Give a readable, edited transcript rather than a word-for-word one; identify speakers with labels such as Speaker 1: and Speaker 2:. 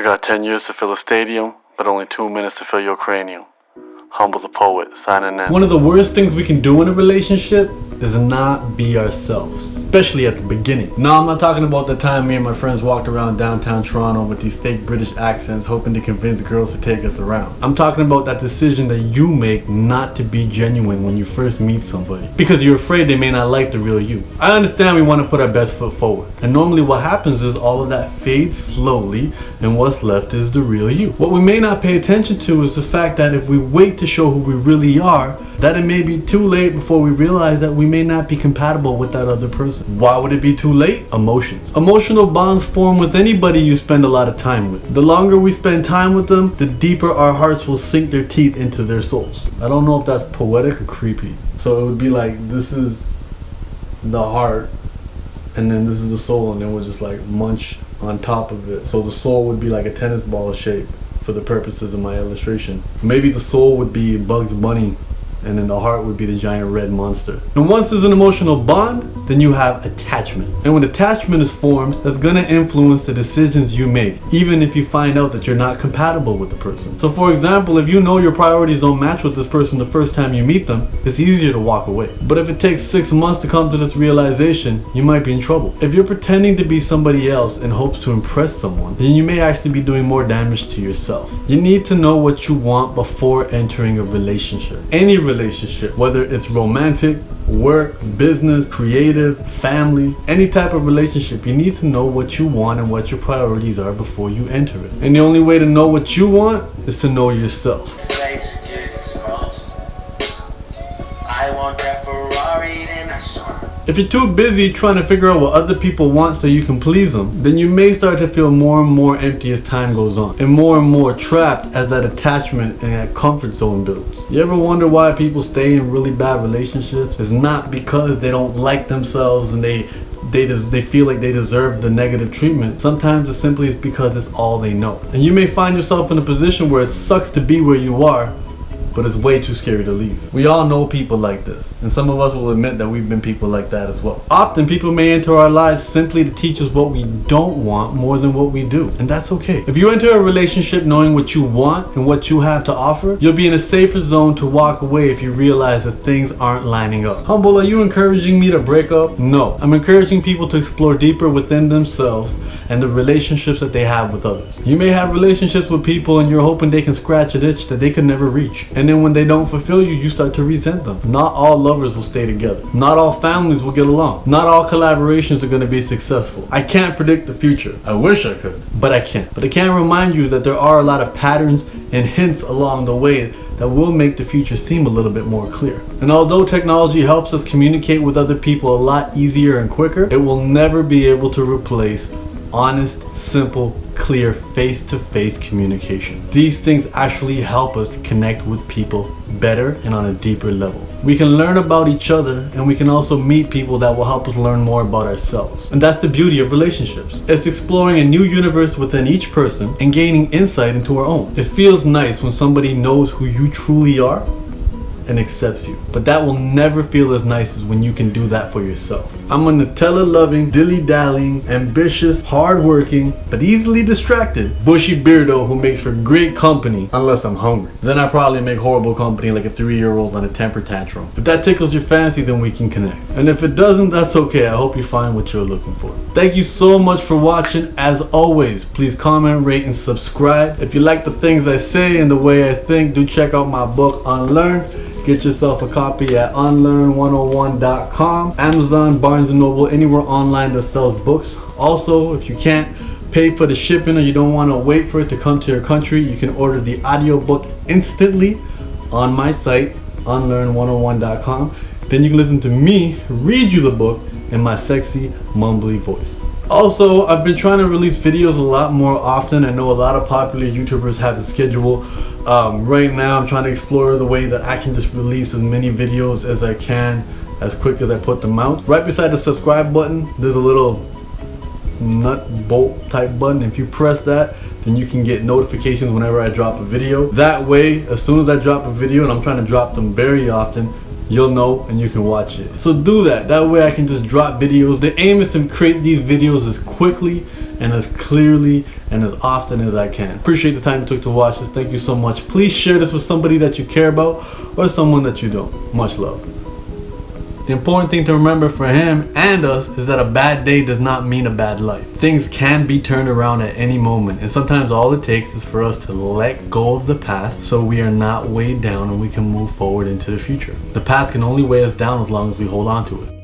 Speaker 1: I got 10 years to fill a stadium, but only 2 minutes to fill your cranium. Humble the poet, signing in.
Speaker 2: One of the worst things we can do in a relationship is not be ourselves, especially at the beginning. No, I'm not talking about the time me and my friends walked around downtown Toronto with these fake British accents hoping to convince girls to take us around. I'm talking about that decision that you make not to be genuine when you first meet somebody because you're afraid they may not like the real you. I understand we want to put our best foot forward, and normally what happens is all of that fades slowly and what's left is the real you. What we may not pay attention to is the fact that if we wait to show who we really are, that it may be too late before we realize that we may not be compatible with that other person. Why would it be too late? Emotions. Emotional bonds form with anybody you spend a lot of time with. The longer we spend time with them, the deeper our hearts will sink their teeth into their souls. I don't know if that's poetic or creepy. So it would be like, this is the heart, and then this is the soul, and then we'll just like munch on top of it. So the soul would be like a tennis ball shape for the purposes of my illustration. Maybe the soul would be Bugs Bunny, and then the heart would be the giant red monster. And once there's an emotional bond, then you have attachment. And when attachment is formed, that's gonna influence the decisions you make, even if you find out that you're not compatible with the person. So for example, if you know your priorities don't match with this person the first time you meet them, it's easier to walk away. But if it takes 6 months to come to this realization, you might be in trouble. If you're pretending to be somebody else in hopes to impress someone, then you may actually be doing more damage to yourself. You need to know what you want before entering a relationship. Any relationship, whether it's romantic, work, business, creative, family, any type of relationship, you need to know what you want and what your priorities are before you enter it. And the only way to know what you want is to know yourself.
Speaker 3: I want that Ferrari, then I saw.
Speaker 2: If you're too busy trying to figure out what other people want so you can please them, then you may start to feel more and more empty as time goes on, and more trapped as that attachment and that comfort zone builds. You ever wonder why people stay in really bad relationships? It's not because they don't like themselves and they feel like they deserve the negative treatment. Sometimes it simply is because it's all they know. And you may find yourself in a position where it sucks to be where you are, but it's way too scary to leave. We all know people like this, and some of us will admit that we've been people like that as well. Often people may enter our lives simply to teach us what we don't want more than what we do, and that's okay. If you enter a relationship knowing what you want and what you have to offer, you'll be in a safer zone to walk away if you realize that things aren't lining up. Humble, are you encouraging me to break up? No. I'm encouraging people to explore deeper within themselves and the relationships that they have with others. You may have relationships with people and you're hoping they can scratch an itch that they could never reach. And then when they don't fulfill you, you start to resent them. Not all lovers will stay together. Not all families will get along. Not all collaborations are going to be successful. I can't predict the future. I wish I could, but I can't. But I can remind you that there are a lot of patterns and hints along the way that will make the future seem a little bit more clear. And although technology helps us communicate with other people a lot easier and quicker, it will never be able to replace honest, simple, clear, face-to-face communication. These things actually help us connect with people better and on a deeper level. We can learn about each other, and we can also meet people that will help us learn more about ourselves. And that's the beauty of relationships. It's exploring a new universe within each person and gaining insight into our own. It feels nice when somebody knows who you truly are and accepts you. But that will never feel as nice as when you can do that for yourself. I'm a Nutella-loving, dilly-dallying, ambitious, hard-working, but easily distracted, bushy beardo who makes for great company unless I'm hungry. Then I probably make horrible company like a 3-year-old on a temper tantrum. If that tickles your fancy, then we can connect. And if it doesn't, that's okay. I hope you find what you're looking for. Thank you so much for watching. As always, please comment, rate, and subscribe. If you like the things I say and the way I think, do check out my book, Unlearn. Get yourself a copy at unlearn101.com, Amazon, Barnes & Noble, anywhere online that sells books. Also, if you can't pay for the shipping or you don't want to wait for it to come to your country, you can order the audiobook instantly on my site, unlearn101.com. Then you can listen to me read you the book in my sexy, mumbly voice. Also, I've been trying to release videos a lot more often. I know a lot of popular YouTubers have a schedule. Right now I'm trying to explore the way that I can just release as many videos as I can as quick as I put them out. Right beside the subscribe button, there's a little nut bolt type button. If you press that, then you can get notifications whenever I drop a video. That way, as soon as I drop a video, and I'm trying to drop them very often, you'll know and you can watch it. So do that. That way I can just drop videos. The aim is to create these videos as quickly and as clearly and as often as I can. Appreciate the time you took to watch this. Thank you so much. Please share this with somebody that you care about or someone that you don't. Much love. The important thing to remember for him and us is that a bad day does not mean a bad life. Things can be turned around at any moment, and sometimes all it takes is for us to let go of the past so we are not weighed down and we can move forward into the future. The past can only weigh us down as long as we hold on to it.